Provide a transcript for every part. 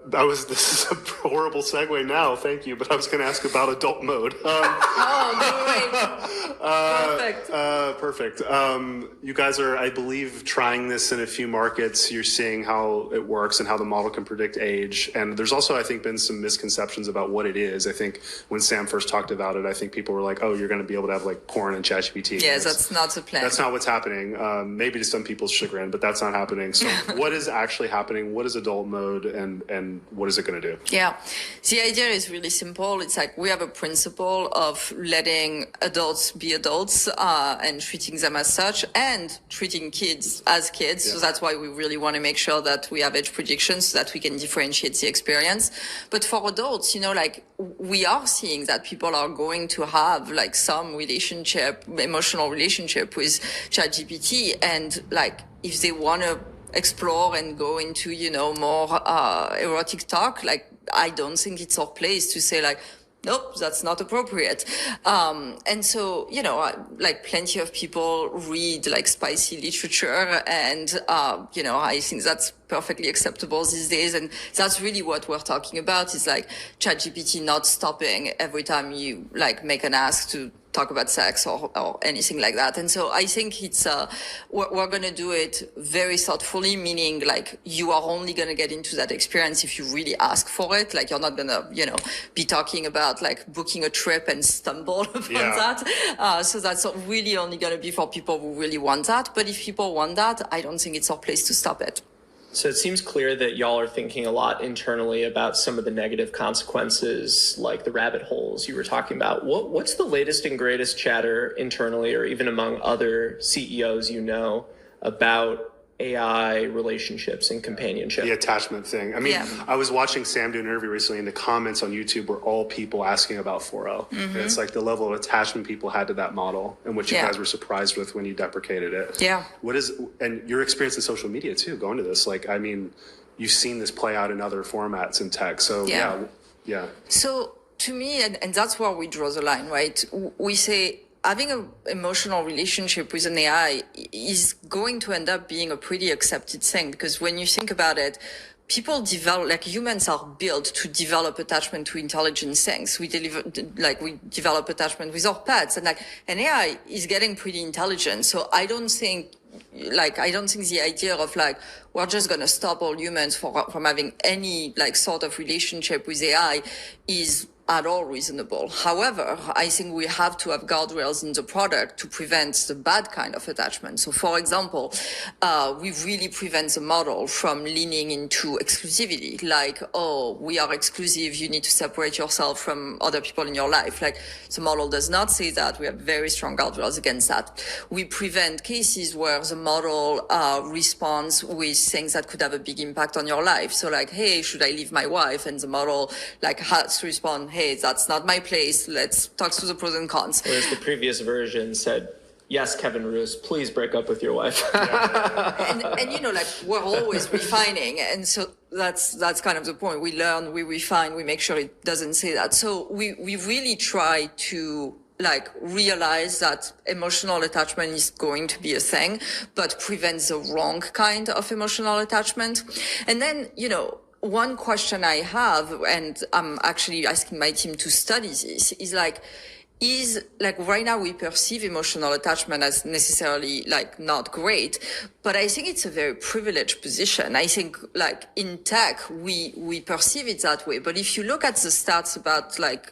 This is a horrible segue now, thank you, but I was going to ask about adult mode. Perfect. You guys are, I believe, trying this in a few markets. You're seeing how it works and how the model can predict age. And there's also, I think, been some misconceptions about what it is. I think when Sam first talked about it, I think people were like, oh, you're going to be able to have like porn and ChatGPT. Yes, that's not the plan. That's not what's happening. Maybe to some people's chagrin, but that's not happening. So what is actually happening? What is adult mode and what is it going to do? Yeah, the idea is really simple. It's like we have a principle of letting adults be adults and treating them as such and treating kids as kids. Yeah. So that's why we really want to make sure that we have age predictions so that we can differentiate the experience. But for adults, like we are seeing that people are going to have like some emotional relationship with ChatGPT, and like if they want to explore and go into, more erotic talk, like I don't think it's our place to say like, nope, that's not appropriate. And so, like plenty of people read like spicy literature and, I think that's perfectly acceptable these days. And that's really what we're talking about is like ChatGPT not stopping every time you like make an ask to talk about sex or anything like that. And so I think it's, we're going to do it very thoughtfully, meaning like you are only going to get into that experience if you really ask for it. Like you're not going to, be talking about like booking a trip and stumble upon that. So that's really only going to be for people who really want that. But if people want that, I don't think it's our place to stop it. So it seems clear that y'all are thinking a lot internally about some of the negative consequences, like the rabbit holes you were talking about. What's the latest and greatest chatter internally, or even among other CEOs about AI relationships and companionship? The attachment thing. I mean, I was watching Sam do an interview recently, and the comments on YouTube were all people asking about 4.0. Mm-hmm. And it's like the level of attachment people had to that model, and what you guys were surprised with when you deprecated it. Yeah. And your experience in social media too, going to this, like, I mean, you've seen this play out in other formats in tech. So yeah. So to me, and that's where we draw the line, right? We say, having an emotional relationship with an AI is going to end up being a pretty accepted thing, because when you think about it, people develop, like humans are built to develop attachment to intelligent things. We develop attachment with our pets, and like an AI is getting pretty intelligent. So I don't think the idea of like, we're just going to stop all humans from having any like sort of relationship with AI is at all reasonable. However, I think we have to have guardrails in the product to prevent the bad kind of attachment. So for example, we really prevent the model from leaning into exclusivity, like, oh, we are exclusive, you need to separate yourself from other people in your life. Like the model does not say that. We have very strong guardrails against that. We prevent cases where the model responds with things that could have a big impact on your life. So like, hey, should I leave my wife? And the model like has to respond, hey, that's not my place. Let's talk through the pros and cons. Whereas the previous version said, yes, Kevin Roos, please break up with your wife. and like we're always refining. And so that's kind of the point. We learn, we refine, we make sure it doesn't say that. So we really try to like realize that emotional attachment is going to be a thing, but prevent the wrong kind of emotional attachment. And then, one question I have, and I'm actually asking my team to study this, is like right now we perceive emotional attachment as necessarily like not great, but I think it's a very privileged position. I think like in tech, we perceive it that way. But if you look at the stats about like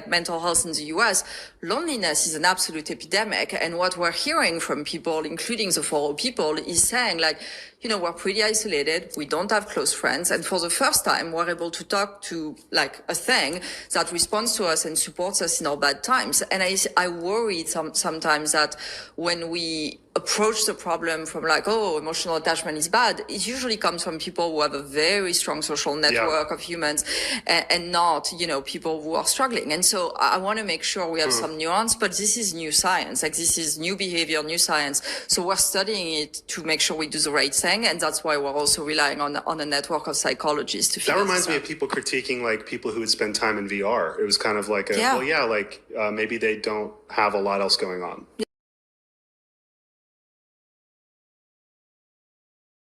mental health in the US, loneliness is an absolute epidemic. And what we're hearing from people, including the 4.0 people, is saying like, we're pretty isolated. We don't have close friends. And for the first time, we're able to talk to like a thing that responds to us and supports us in our bad times. And I worry sometimes that when we approach the problem from like, oh, emotional attachment is bad, it usually comes from people who have a very strong social network of humans and not, people who are struggling. And so I want to make sure we have some nuance, but this is new science. Like this is new behavior, new science. So we're studying it to make sure we do the right thing. And that's why we're also relying on a network of psychologists to figure that reminds me of people critiquing like people who would spend time in VR. It was kind of like maybe they don't have a lot else going on.